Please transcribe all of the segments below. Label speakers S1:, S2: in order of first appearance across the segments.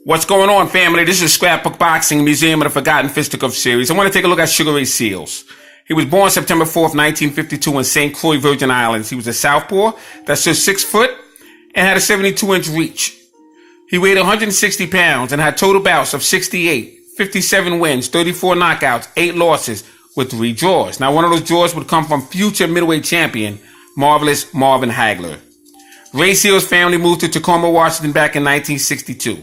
S1: What's going on, family? This is Scrapbook Boxing Museum of the Forgotten Fisticuffs series. I want to take a look at Sugar Ray Seales. He was born September 4th, 1952 in St. Croix, Virgin Islands. He was a southpaw that stood 6 foot and had a 72-inch reach. He weighed 160 pounds and had total bouts of 68, 57 wins, 34 knockouts, 8 losses with 3 draws. Now, one of those draws would come from future middleweight champion, Marvelous Marvin Hagler. Ray Seales' family moved to Tacoma, Washington back in 1962.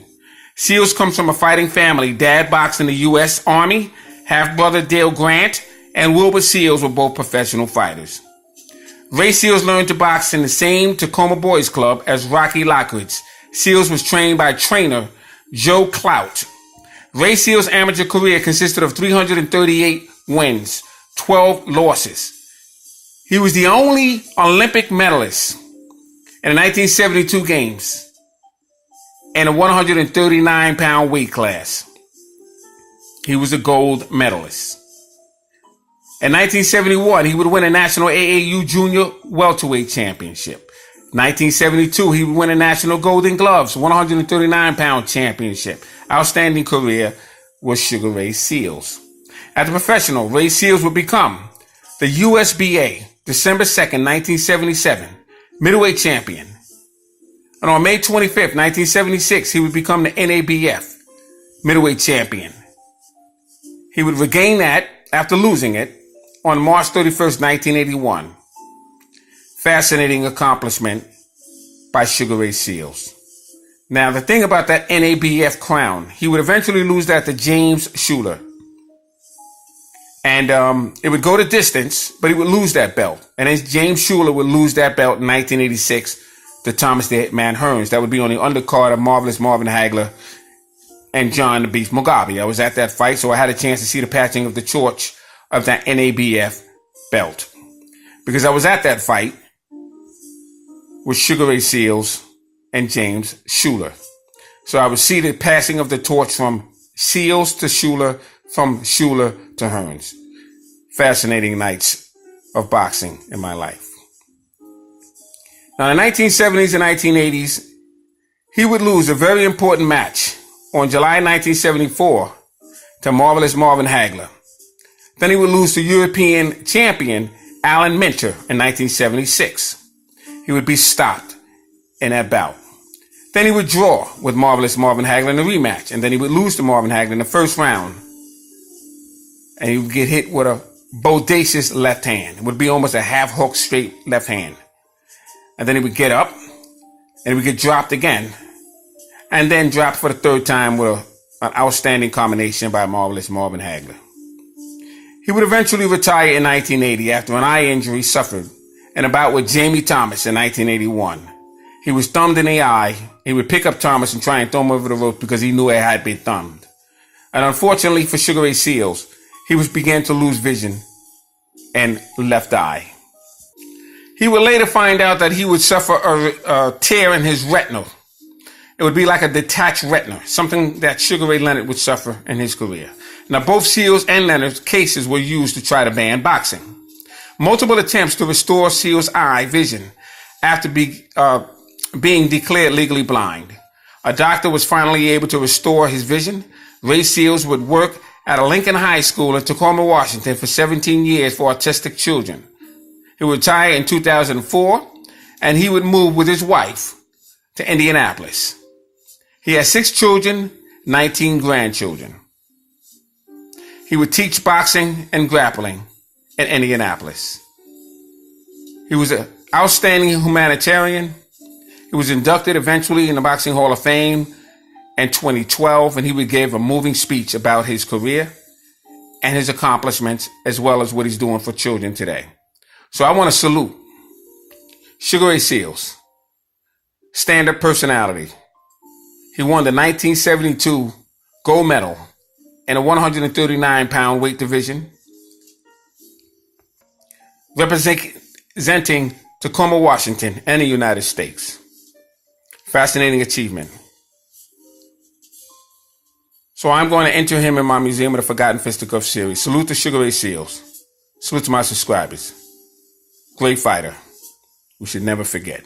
S1: Seales comes from a fighting family. Dad boxed in the U.S. Army. Half-brother Dale Grant and Wilbur Seales were both professional fighters. Ray Seales learned to box in the same Tacoma Boys Club as Rocky Lockridge. Seales was trained by trainer Joe Clout. Ray Seales' amateur career consisted of 338 wins, 12 losses. He was the only Olympic medalist in the 1972 games in a 139-pound weight class. He was a gold medalist. In 1971, he would win a national AAU junior welterweight championship. 1972, he would win a national Golden Gloves 139-pound championship. Outstanding career was Sugar Ray Seales. As a professional, Ray Seales would become the USBA December 2nd, 1977 middleweight champion. And on May 25th, 1976, he would become the NABF middleweight champion. He would regain that after losing it on March 31st, 1981. Fascinating accomplishment by Sugar Ray Seales. Now, the thing about that NABF crown, he would eventually lose that to James Shuler. And it would go to distance, but he would lose that belt. And then James Shuler would lose that belt in 1986 to Thomas the Hitman Hearns. That would be on the undercard of Marvelous Marvin Hagler and John the Beast Mugabe. I was at that fight, so I had a chance to see the passing of the torch of that NABF belt. Because I was at that fight with Sugar Ray Seales and James Shuler. So I would see the passing of the torch from Seales to Shuler, from Shuler to Hearns. Fascinating nights of boxing in my life. Now, in the 1970s and 1980s, he would lose a very important match on July 1974 to Marvelous Marvin Hagler. Then he would lose to European champion Alan Minter in 1976. He would be stopped in that bout. Then he would draw with Marvelous Marvin Hagler in the rematch, and then he would lose to Marvin Hagler in the first round. And he would get hit with a bodacious left hand. It would be almost a half-hook straight left hand. And then he would get up, and he would get dropped again, and then dropped for the third time with an outstanding combination by Marvelous Marvin Hagler. He would eventually retire in 1980 after an eye injury suffered in a bout with Jamie Thomas in 1981. He was thumbed in the eye. He would pick up Thomas and try and throw him over the rope because he knew it had been thumbed. And unfortunately for Sugar Ray Seales, he began to lose vision and left eye. He would later find out that he would suffer a tear in his retina. It would be like a detached retina, something that Sugar Ray Leonard would suffer in his career. Now, both Seales and Leonard's cases were used to try to ban boxing. Multiple attempts to restore Seales' eye vision after being declared legally blind. A doctor was finally able to restore his vision. Ray Seales would work at a Lincoln High School in Tacoma, Washington for 17 years for autistic children. He would retire in 2004, and he would move with his wife to Indianapolis. He has 6 children, 19 grandchildren. He would teach boxing and grappling in Indianapolis. He was an outstanding humanitarian. He was inducted eventually in the Boxing Hall of Fame in 2012, and he would give a moving speech about his career and his accomplishments, as well as what he's doing for children today. So I want to salute Sugar Ray Seales, stand-up personality. He won the 1972 gold medal in a 139-pound weight division, representing Tacoma, Washington, and the United States. Fascinating achievement. So I'm going to enter him in my Museum of the Forgotten Fisticuffs series. Salute to Sugar Ray Seales. Salute to my subscribers. Great fighter. We should never forget.